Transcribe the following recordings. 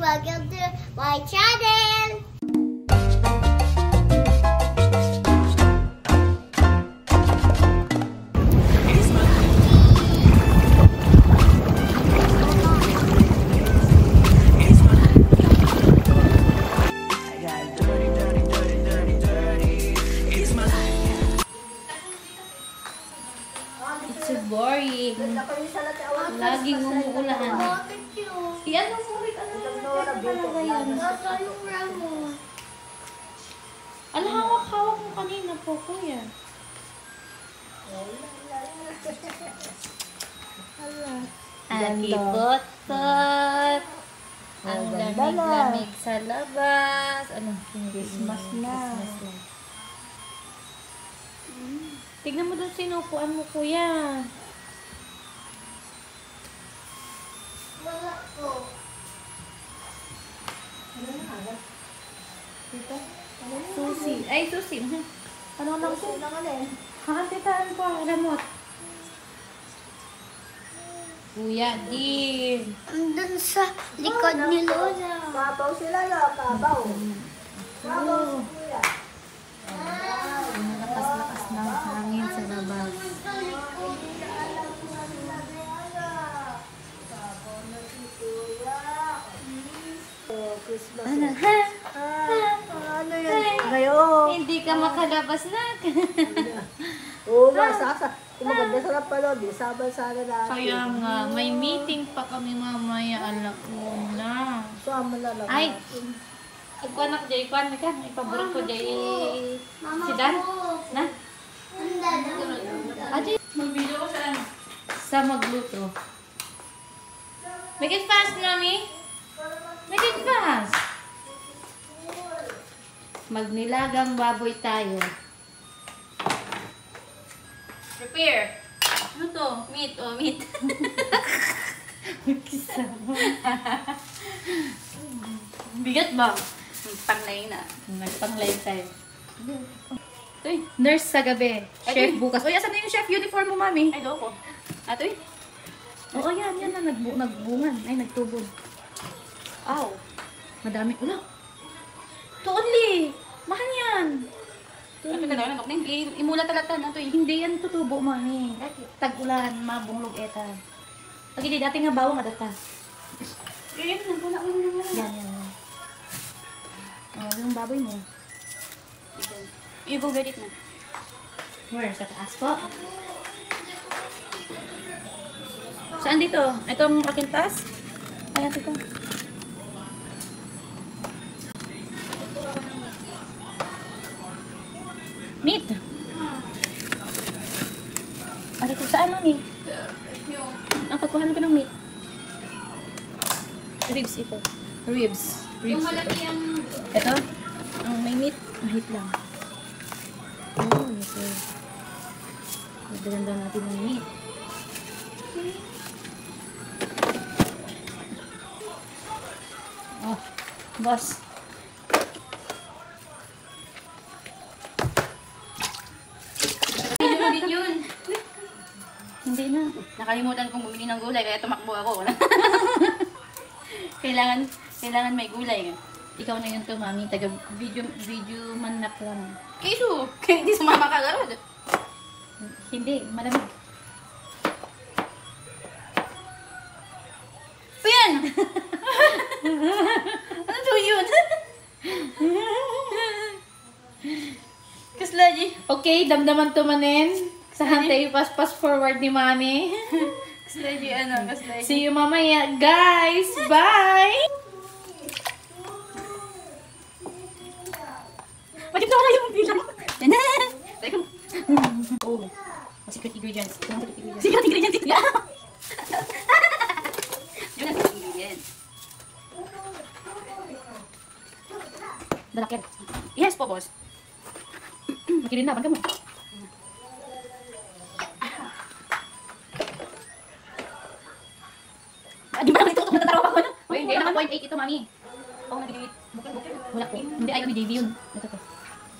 Welcome to my channel. It's so boring. Laging umuulan. Yan ang sulit. Talaga yan. Ano hawak-hawak mo kanina po, kuya? Aki Pot-Pot. Ang lamig-lamig sa labas. Ano? Christmas na. Tignan mo doon sinupuan mo, kuya. Wala ko. Susi. Ay, susi. Ano lang po? Kakatitaan ko ang remote. Kuya, di. Andun sa likod ni Lola. Kabaw sila na, kabaw. Kabaw si kuya. Lakas-lakas ng hangin sa labas. Christmas. Ano? Ha? Ano yan? Ngayon. Hindi ka makalabas na. Oo nga, kung maganda sarap pa nun, sabay sana natin. Kaya nga, may meeting pa kami mamaya, anak mo na. Sama na lang. Ay! Ikuan ako dyan, ikuan ka. Ipaborong ko dyan. Si Dan? Na? Adi, mag-video ko saan? Sa magluto. Make it fast, Mami. Make it fast. Magnilagang baboy tayo. Prepare. Ano to? Meat, oh, meat. Magkisama. Bigat ba? Panglay na. Nagpanglay tayo. Uy, nurse sa gabi. Chef bukas. Uy, asan na yung chef uniform mo, Mami? Ay, loko. Atoy? Oo, yan na. Nagbungan. Ay, nagtubod. Aw. Madami. Wala. To only. Mahal yan. Ano talaga na, imula talaga na to eh. Hindi yan tutubo, Mami. Tag-ulan, mabunglog eta. Pag hindi dati nga bawang adata. Yan. Oh, yung baboy mo. You go get it na. Where? Sa taas po? Saan dito? Itong aking taas? Ayan dito. Meat. Ano ito? Saan, Mami? Ang pagkuhan ko ng meat. Ribs ito. Ribs. Yung malaki ang... Ito? Ang may meat. Mahit lang. Oh, okay. Magdaganda natin ng meat. Oh, boss. Yun. Hindi na. Nakalimutan kong bumili ng gulay kaya tumakbo ako. kailangan may gulay. Ikaw na yun to, Mami. Taga video manak lang. Kiso, kaya hindi sumama ka garod. Hindi, malamig. Yan! Ano to yun? Kaslaji. Okay, damdaman tumanin. Sa hantay pass forward ni Mami. Kaslaji, kaslaji. See you mamaya, guys. Bye! Bakit na wala yung bilang? Oh, secret ingredients. Secret ingredients. Yun ang secret ingredients. Dalakyan. Yes po, boss. Makilinaban ka mo. Di ba ito? Matataraw ako na? Uy, hindi. Naka 0.8 ito, Mami. Oo, nag-delete. Bukal-bukal. Wala po. Hindi, ayaw ni Davy yun. Ito to.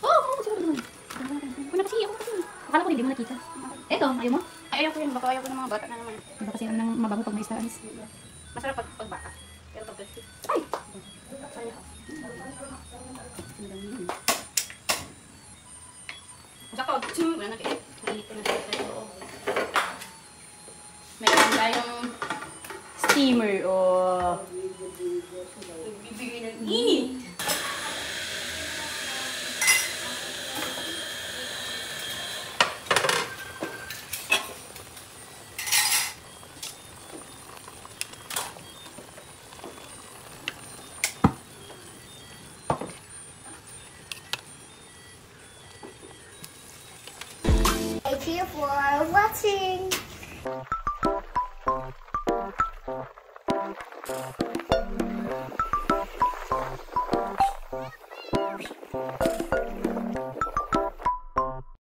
Oo, siguro naman. Wala kasi, ako kasi. Akala ko hindi mo nakita. Ito, ayaw mo? Ay, ayaw ko yun. Baka ayaw ko ng mga bata na naman. Iba kasi ang mabango pag may stars. Masarap pag bata. Pero pag Ay! steamer. Oh. Bibigay ng init. Thank you for watching.